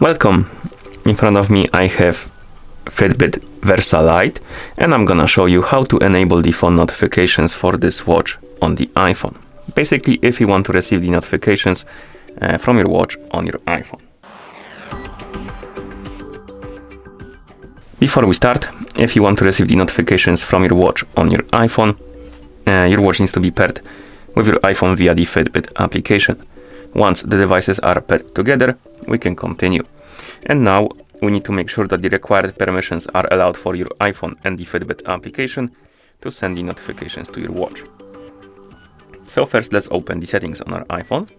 Welcome! In front of me I have Fitbit Versa Lite, and I'm gonna show you how to enable the phone notifications for this watch on the iPhone. Basically, if you want to receive the notifications from your watch on your iPhone. Before we start, if you want to receive the notifications from your watch on your iPhone, your watch needs to be paired with your iPhone via the Fitbit application. Once the devices are paired together, we can continue. And now we need to make sure that the required permissions are allowed for your iPhone and the Fitbit application to send the notifications to your watch. So first, let's open the settings on our iPhone.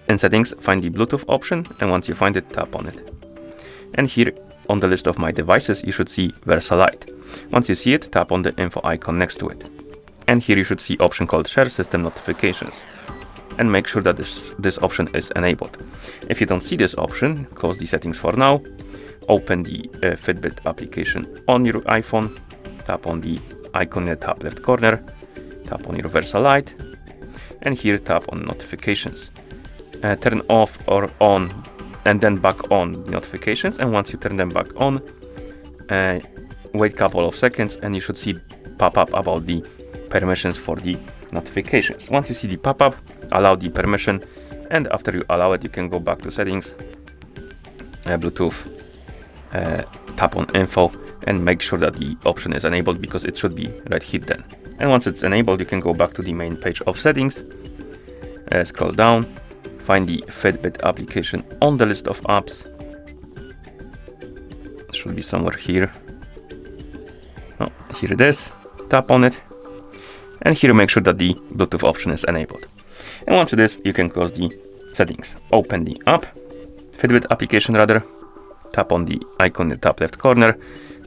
In settings, find the Bluetooth option, and once you find it, tap on it. And here on the list of my devices, you should see Versa Lite. Once you see it, tap on the info icon next to it. And here you should see option called Share System Notifications. And make sure that this option is enabled. If you don't see this option, close the settings for now. Open the Fitbit application on your iPhone. Tap on the icon in the top left corner. Tap on your Versa Lite. And here tap on Notifications. Turn off or on and then back on the notifications. And once you turn them back on, wait a couple of seconds and you should see pop up about the permissions for the notifications. Once you see the pop-up, allow the permission, and after you allow it, you can go back to settings, Bluetooth, tap on info, and make sure that the option is enabled because it should be right here then. And once it's enabled, you can go back to the main page of settings, scroll down, find the Fitbit application on the list of apps. It should be somewhere here. Oh, here it is. Tap on it. And here make sure that the Bluetooth option is enabled. And once it is, you can close the settings. Open the app, Fitbit application rather. Tap on the icon in the top left corner.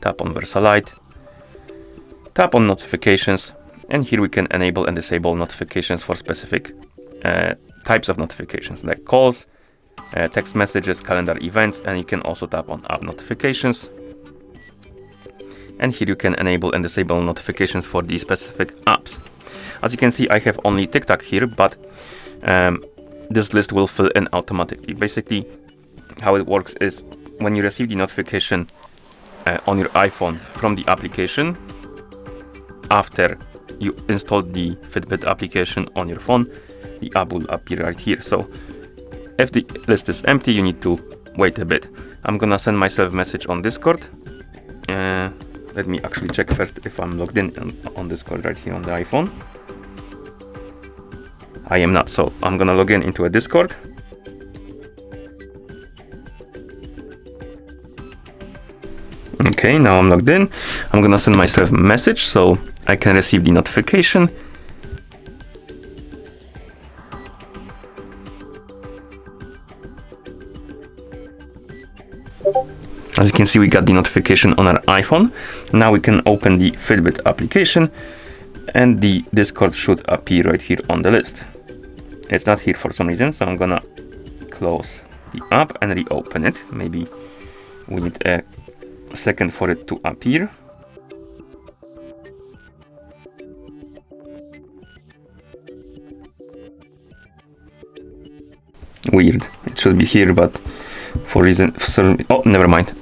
Tap on Versa Lite. Tap on notifications. And here we can enable and disable notifications for specific types of notifications like calls, text messages, calendar events, and you can also tap on app notifications. And here you can enable and disable notifications for the specific apps. As you can see, I have only TikTok here, but this list will fill in automatically. Basically, how it works is when you receive the notification on your iPhone from the application, after you install the Fitbit application on your phone, the app will appear right here. So if the list is empty, you need to wait a bit. I'm gonna send myself a message on Discord. Let me actually check first if I'm logged in on Discord right here on the iPhone. I am not, so I'm gonna log in into a Discord. Okay, now I'm logged in. I'm gonna send myself a message so I can receive the notification. As you can see, we got the notification on our iPhone. Now we can open the Fitbit application and the Discord should appear right here on the list. It's not here for some reason, so I'm gonna close the app and reopen it. Maybe we need a second for it to appear. Weird. It should be here, but for some reason, oh, never mind.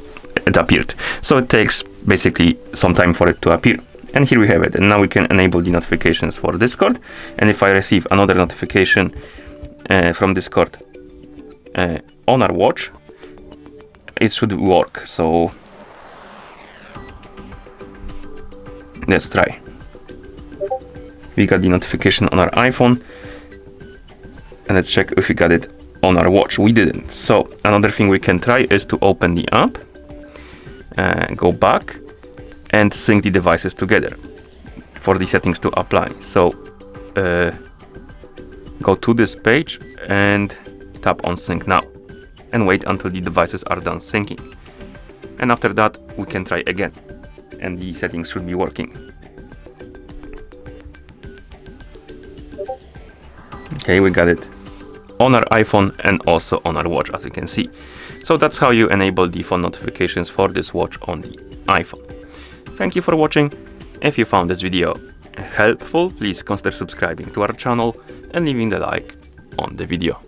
It appeared. So it takes basically some time for it to appear. And here we have it. And now we can enable the notifications for Discord. And if I receive another notification from Discord on our watch, it should work. So let's try. We got the notification on our iPhone. And let's check if we got it on our watch. We didn't. So another thing we can try is to open the app, go back and sync the devices together for the settings to apply. So go to this page and tap on sync now and wait until the devices are done syncing. And after that we can try again and the settings should be working. Okay, we got it on our iPhone and also on our watch, as you can see. So that's how you enable the phone notifications for this watch on the iPhone. Thank you for watching. If you found this video helpful, please consider subscribing to our channel and leaving the like on the video.